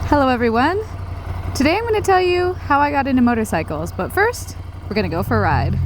Hello everyone! Today I'm going to tell you how I got into motorcycles, but first, we're going to go for a ride.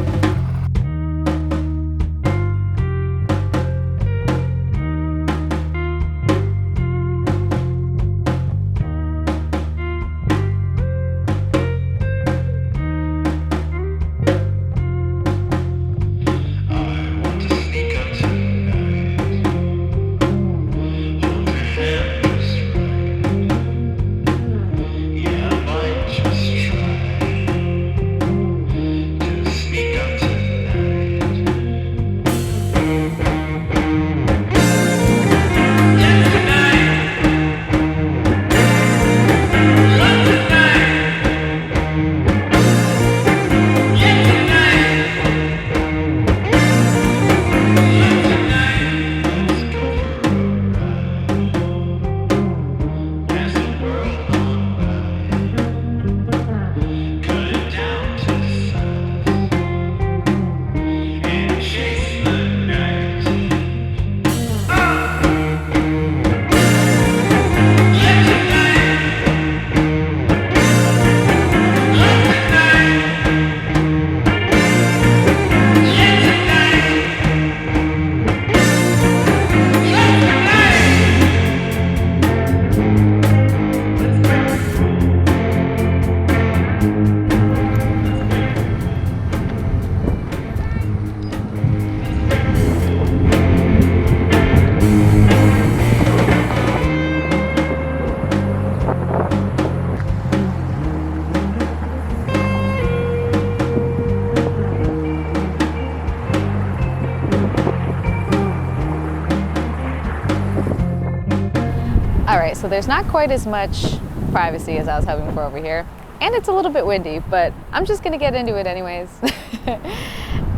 Alright, so there's not quite as much privacy as I was hoping for over here. And it's a little bit windy, but I'm just gonna get into it anyways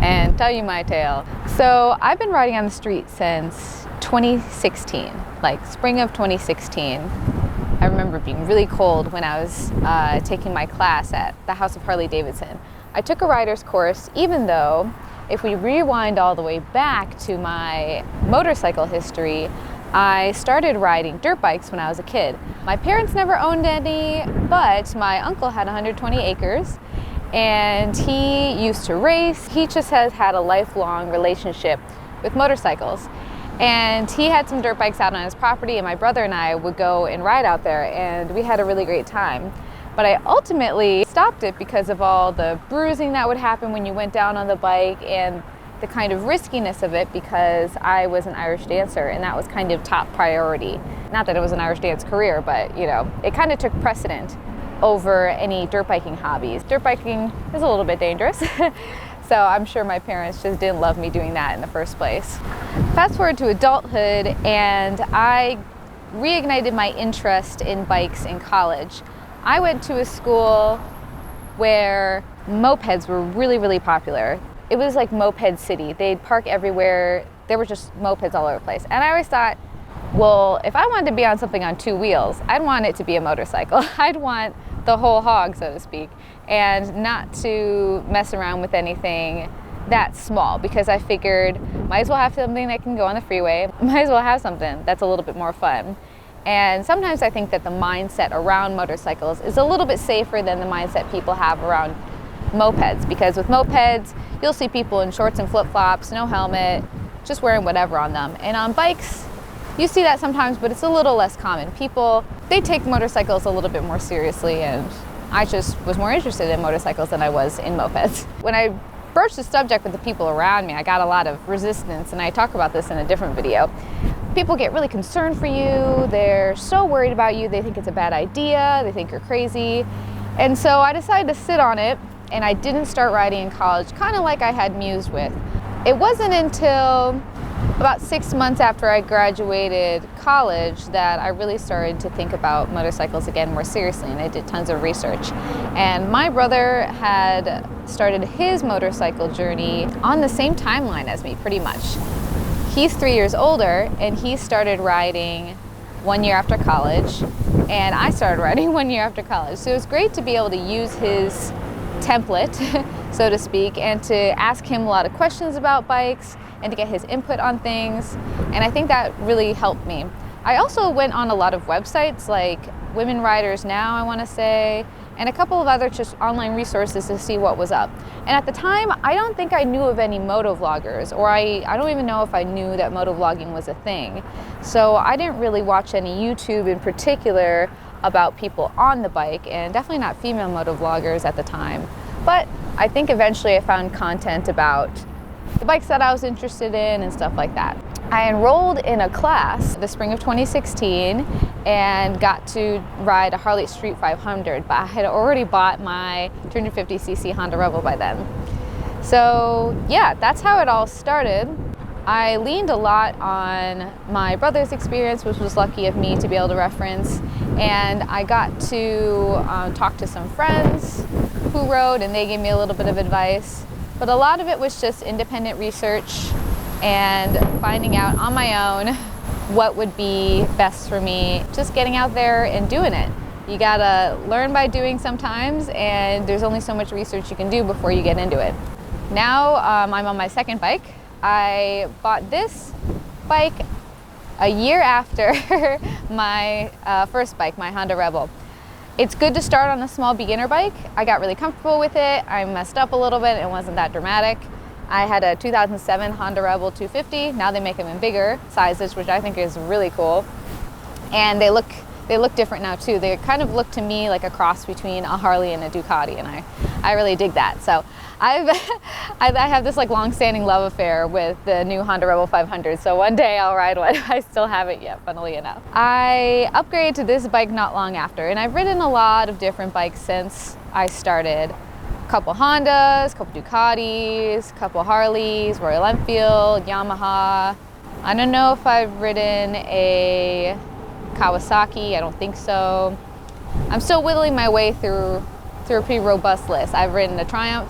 and tell you my tale. So I've been riding on the street since 2016, like spring of 2016. I remember being really cold when I was taking my class at the House of Harley Davidson. I took a rider's course, even though if we rewind all the way back to my motorcycle history, I started riding dirt bikes when I was a kid. My parents never owned any, but my uncle had 120 acres and he used to race. He just has had a lifelong relationship with motorcycles. And he had some dirt bikes out on his property, and my brother and I would go and ride out there, and we had a really great time. But I ultimately stopped it because of all the bruising that would happen when you went down on the bike and the kind of riskiness of it, because I was an Irish dancer and that was kind of top priority. Not that it was an Irish dance career, but you know, it kind of took precedent over any dirt biking hobbies. Dirt biking is a little bit dangerous. So I'm sure my parents just didn't love me doing that in the first place. Fast forward to adulthood, and I reignited my interest in bikes in college. I went to a school where mopeds were really, really popular. It was like moped city. They'd park everywhere. There were just mopeds all over the place. And I always thought, well, if I wanted to be on something on two wheels, I'd want it to be a motorcycle. I'd want the whole hog, so to speak, and not to mess around with anything that small, because I figured might as well have something that can go on the freeway, might as well have something that's a little bit more fun. And sometimes I think that the mindset around motorcycles is a little bit safer than the mindset people have around mopeds, because with mopeds, you'll see people in shorts and flip-flops, no helmet, just wearing whatever on them. And on bikes, you see that sometimes, but it's a little less common. People, they take motorcycles a little bit more seriously, and I just was more interested in motorcycles than I was in mopeds. When I broached the subject with the people around me, I got a lot of resistance, and I talk about this in a different video. People get really concerned for you. They're so worried about you. They think it's a bad idea. They think you're crazy. And so I decided to sit on it, and I didn't start riding in college, kind of like I had mused with. It wasn't until about 6 months after I graduated college that I really started to think about motorcycles again more seriously, and I did tons of research. And my brother had started his motorcycle journey on the same timeline as me, pretty much. He's 3 years older, and he started riding 1 year after college, and I started riding 1 year after college. So it was great to be able to use his template, so to speak, and to ask him a lot of questions about bikes and to get his input on things. And I think that really helped me. I also went on a lot of websites like Women Riders Now, I want to say, and a couple of other just online resources to see what was up. And at the time, I don't think I knew of any moto vloggers, or I don't even know if I knew that moto vlogging was a thing. So I didn't really watch any YouTube in particular about people on the bike, and definitely not female moto vloggers at the time. But I think eventually I found content about the bikes that I was interested in and stuff like that. I enrolled in a class the spring of 2016 and got to ride a Harley Street 500, but I had already bought my 250cc Honda Rebel by then. So yeah, that's how it all started. I leaned a lot on my brother's experience, which was lucky of me to be able to reference, and I got to talk to some friends who rode, and they gave me a little bit of advice. But a lot of it was just independent research and finding out on my own what would be best for me, just getting out there and doing it. You gotta learn by doing sometimes, and there's only so much research you can do before you get into it. Now I'm on my second bike. I bought this bike a year after my first bike, my Honda Rebel. It's good to start on a small beginner bike. I got really comfortable with it. I messed up a little bit. It wasn't that dramatic. I had a 2007 Honda Rebel 250. Now they make them in bigger sizes, which I think is really cool. And they look different now too. They kind of look to me like a cross between a Harley and a Ducati, and I really dig that. So I have this like long-standing love affair with the new Honda Rebel 500. So one day I'll ride one. I still haven't yet, funnily enough. I upgraded to this bike not long after, and I've ridden a lot of different bikes since I started. Couple Hondas, couple Ducatis, couple Harleys, Royal Enfield, Yamaha. I don't know if I've ridden a Kawasaki, I don't think so. I'm still whittling my way through a pretty robust list. I've ridden a Triumph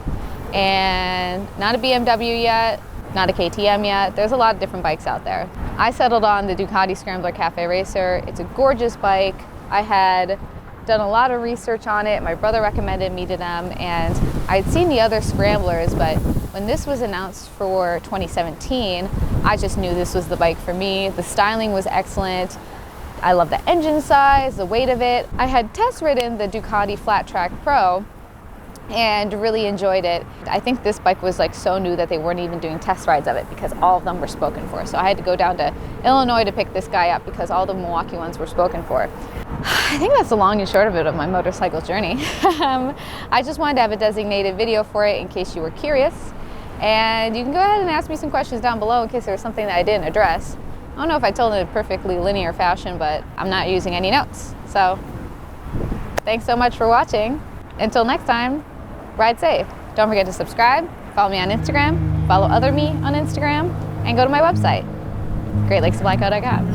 and not a BMW yet, not a KTM yet. There's a lot of different bikes out there. I settled on the Ducati Scrambler Cafe Racer. It's a gorgeous bike. I had done a lot of research on it. My brother recommended me to them, and I'd seen the other Scramblers, but when this was announced for 2017, I just knew this was the bike for me. The styling was excellent. I love the engine size, the weight of it. I had test ridden the Ducati Flat Track Pro and really enjoyed it. I think this bike was like so new that they weren't even doing test rides of it because all of them were spoken for. So I had to go down to Illinois to pick this guy up because all the Milwaukee ones were spoken for. I think that's the long and short of it of my motorcycle journey. I just wanted to have a designated video for it in case you were curious. And you can go ahead and ask me some questions down below in case there was something that I didn't address. I don't know if I told it in a perfectly linear fashion, but I'm not using any notes. So thanks so much for watching. Until next time, ride safe. Don't forget to subscribe, follow me on Instagram, follow other me on Instagram, and go to my website, greatlakesofblanco.com.